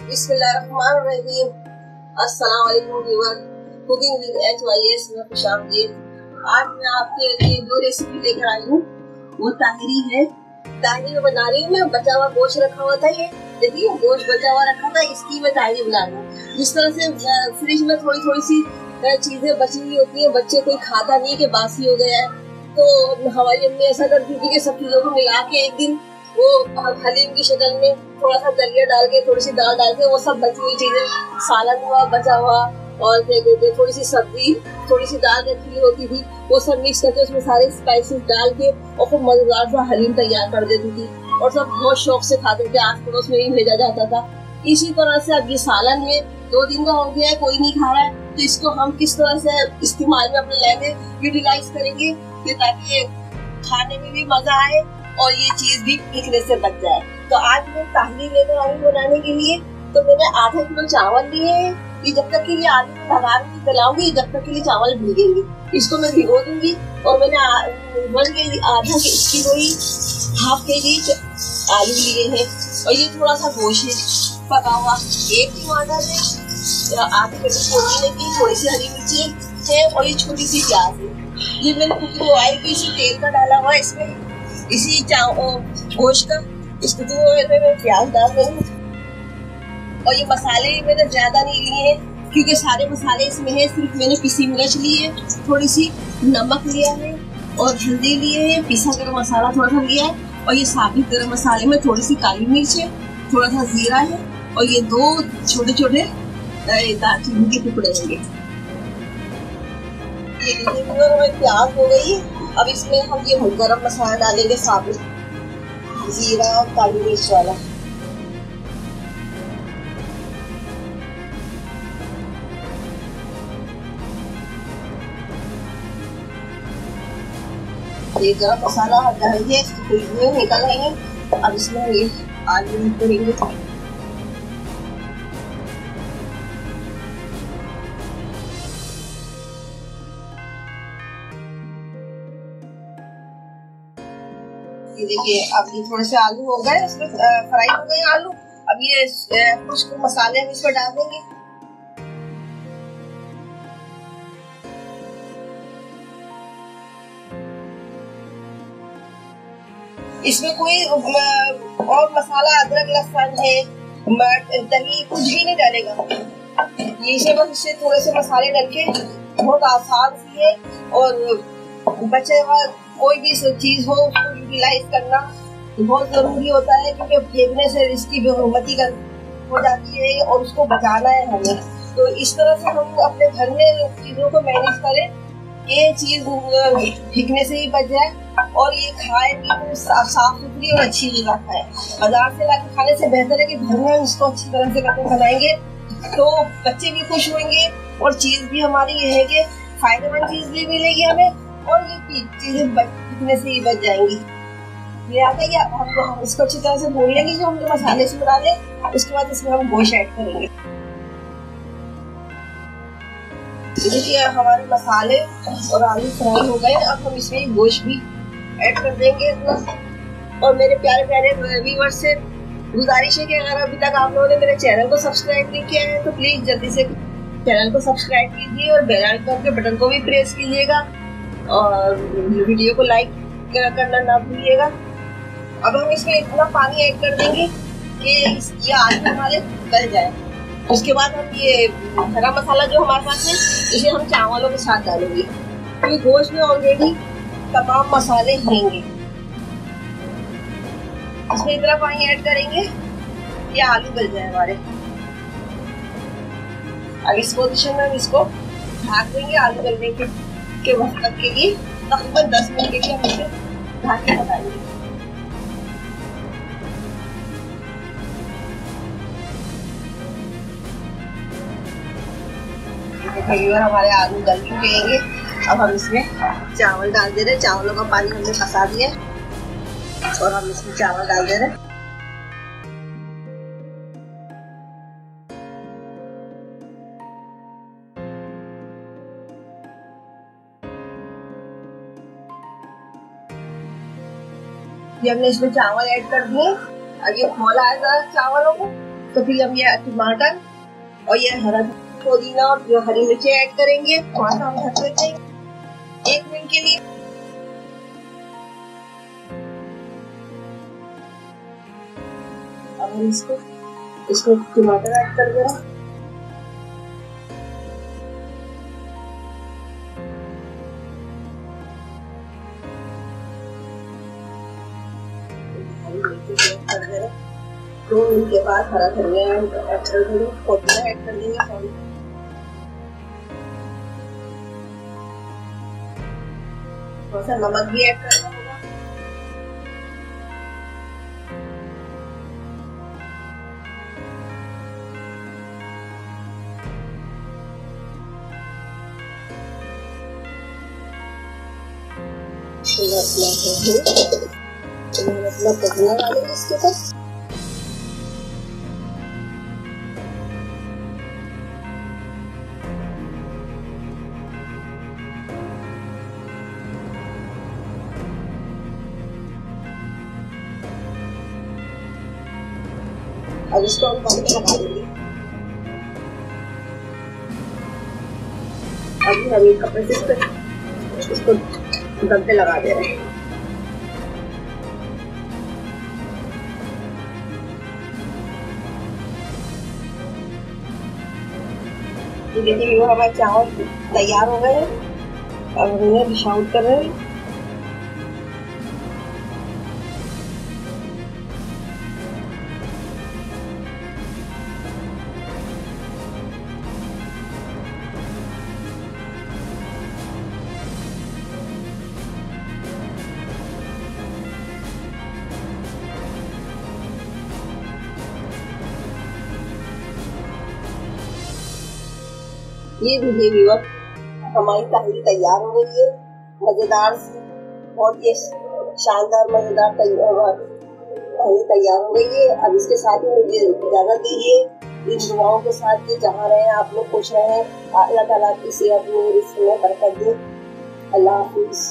बिस्मिल्लाहिर्रहमानिर्रहीम। अस्सलाम वालेकुम व्यूअर, कुकिंग विद HYS में खुशामदीद। आज मैं आपके लिए दो रेसिपी लेकर आई हूँ। वो ताहिरी है। ताहिरी में बना रही हूँ मैं। बचा हुआ गोश्त रखा हुआ था, ये देखिए गोश्त बचा हुआ रखा था, इसकी मैं ताहिरी बना रही हूँ। जिस तरह से फ्रिज में थोड़ी थोड़ी सी चीजें बची हुई होती है, बच्चे कोई खाता नहीं कि बासी हो गया है, तो हमारी अम्मी ऐसा करती थी कि सब चीजों को मिला के एक दिन वो हलीम की शक्ल में थोड़ा सा दलिया डाल के, थोड़ी सी दाल डाल के, वो सब बची हुई चीजें, सालन हुआ बचा हुआ और क्या कहते हैं थोड़ी सी सब्जी, थोड़ी सी दाल रखी होती थी, वो सब मिक्स करके उसमें सारे स्पाइसेस डाल के और खूब मजेदार सा हलीम तैयार कर देती थी और सब बहुत शौक से खाते थे। आस पड़ोस में ही भेजा जाता था। इसी तरह से अब ये सालन है, 2 दिन का हो गया है, कोई नहीं खा रहा है, तो इसको हम किस तरह से इस्तेमाल में अपने लेंगे, यूटिलाइज करेंगे ताकि खाने में भी मजा आए और ये चीज भी बिकने से बच जाए। तो आज मैं ताहिरी लेकर आई बनाने के लिए। तो मैंने आधा किलो चावल लिए हैं। ये जब तक के लिए आलू में भगार में चलाऊंगी, जब तक के लिए चावल भीगेंगे, इसको मैं भिगो दूंगी। और मैंने आधा किलो ही, हाफ केजी आलू लिए हैं और ये थोड़ा सा गोश्त है पका हुआ। 1 टमाटर है, आधी कटी पुदीने की, थोड़ी सी हरी मिर्ची है और ये छोटी सी प्याज है। ये मैंने कुकिंग ऑयल की इसी तेल का डाला हुआ है इसमें, इसी गोश्त का। इस कुकिंग ऑयल में मैं प्याज डाल रही हूँ। और ये मसाले मैंने ज्यादा नहीं लिए हैं क्योंकि सारे मसाले इसमें है। सिर्फ मैंने पिसी मिर्च ली है, थोड़ी सी नमक लिया है और हल्दी लिए है, पिसा गरम मसाला थोड़ा सा लिया है और ये साबुत गरम मसाले में थोड़ी सी काली मिर्च है, थोड़ा सा जीरा है और ये 2 छोटे छोटे दालचीनी के टुकड़े होंगे। ये प्याज हो गई। अब इसमें हम ये गरम मसाला डालेंगे, साबुत जीरा और काली मिर्च वाला। ये गरम मसाला डालेंगे, खुशबू निकल आएंगे। अब इसमें ये आलू करेंगे। ये देखिए अब ये थोड़े से आलू हो गए, इसमें फ्राई हो गए आलू। अब ये कुछ मसाले हम इसमें डाल देंगे। इसमें कोई और मसाला, अदरक लहसुन है, दही कुछ भी नहीं डालेगा। ये बस इससे थोड़े से मसाले डाल के, बहुत आसान सी है और बचे हुआ कोई भी चीज हो उसको यूटिलाइज करना बहुत जरूरी होता है क्योंकि फेंकने से इसकी बेहुरमती हो जाती है और उसको बचाना है हमें। तो इस तरह से हम अपने घर में चीजों को मैनेज करें, ये चीज फेंकने से ही बच जाए और ये खाए भी साफ सुथरी और अच्छी जगह खाए। बाजार से लाके खाने से बेहतर है कि घर में इसको अच्छी तरह से करके बनाएंगे तो बच्चे भी खुश होंगे और चीज भी हमारी ये है कि फायदेमंद चीज भी मिलेगी हमें और ये चीजें बिकने से ही बच जाएंगी। ये आ गई। हम इसको अच्छी तरह से भून लेंगे, जो हमने मसाले से डाले। उसके बाद इसमें हम गोश्त ऐड करेंगे। देखिए हमारे मसाले और आलू फ्राई हो गए। अब हम इसमें गोश्त भी ऐड कर देंगे अपना। और मेरे प्यारे प्यारे व्यूअर्स से गुजारिश है कि अगर अभी तक आप लोगों ने मेरे चैनल को सब्सक्राइब नहीं किया है तो प्लीज जल्दी से चैनल को सब्सक्राइब कीजिए और बेल आइकन के बटन को भी प्रेस कीजिएगा और वीडियो को लाइक करना ना भूलिएगा। अब हम इसमें इतना पानी ऐड कर देंगे कि ये आलू हमारे गल जाए। उसके बाद हम ये गरम मसाला जो हमारे पास है इसे हम चावलों के साथ डालेंगे क्योंकि गोश्त में ऑलरेडी तमाम मसाले होंगे। इसमें इतना पानी ऐड करेंगे कि आलू गल जाए हमारे। अब इस पोजीशन में हम इसको ढक देंगे आलू गलने के वक्त तक के लिए। तकरीबन 10 मिनट के लिए हम इसे ढक के पकाएंगे। हमारे आलू गल चुके हैं। अब हम इसमें चावल डाल दे रहे हैं। चावलों का पानी हमने खसा दिया और हम इसमें चावल डाल दे रहे हैं। ये हमने इसमें चावल ऐड कर दिए। अब ये खोला है जरा चावलों को तो फिर हम ये टमाटर और ये हरा पुदीना और जो हरी मिर्ची ऐड करेंगे। थोड़ा सा हम ढक लेते हैं 1 मिनट के लिए। अब हम इसको टमाटर ऐड कर दे रहे हैं। कर दे रहे 2 मिनट के बाद हरा धनिया ऐड कर देंगे, पुदीना ऐड कर देंगे। सॉरी, थोड़ा सा नमक भी ऐड करना होगा। अपना पुदीना डालेंगे इसके ऊपर। अब इसको हम दम पे लगा देंगे। अभी हम एक कपड़े से इसको दम पे लगा दे रहे हैं। ये देखिए हमारे चावल तैयार हो गए हैं। अब हम इन्हें डिश आउट कर रहे हैं। ये देखिए व्यूअर, हमारी ताहिरी तैयार हो गई है। मजेदार सी, बहुत ही शानदार मजेदार ताहिरी तैयार हो गई है। अब इसके साथ ही मुझे इजाजत दीजिए। इन दुआओं के साथ कि जहाँ रहे आप लोग खुश रहें, अल्लाह ताला की सेहत में, रिज़्क़ में बरकत दे। अल्लाह हाफिज़।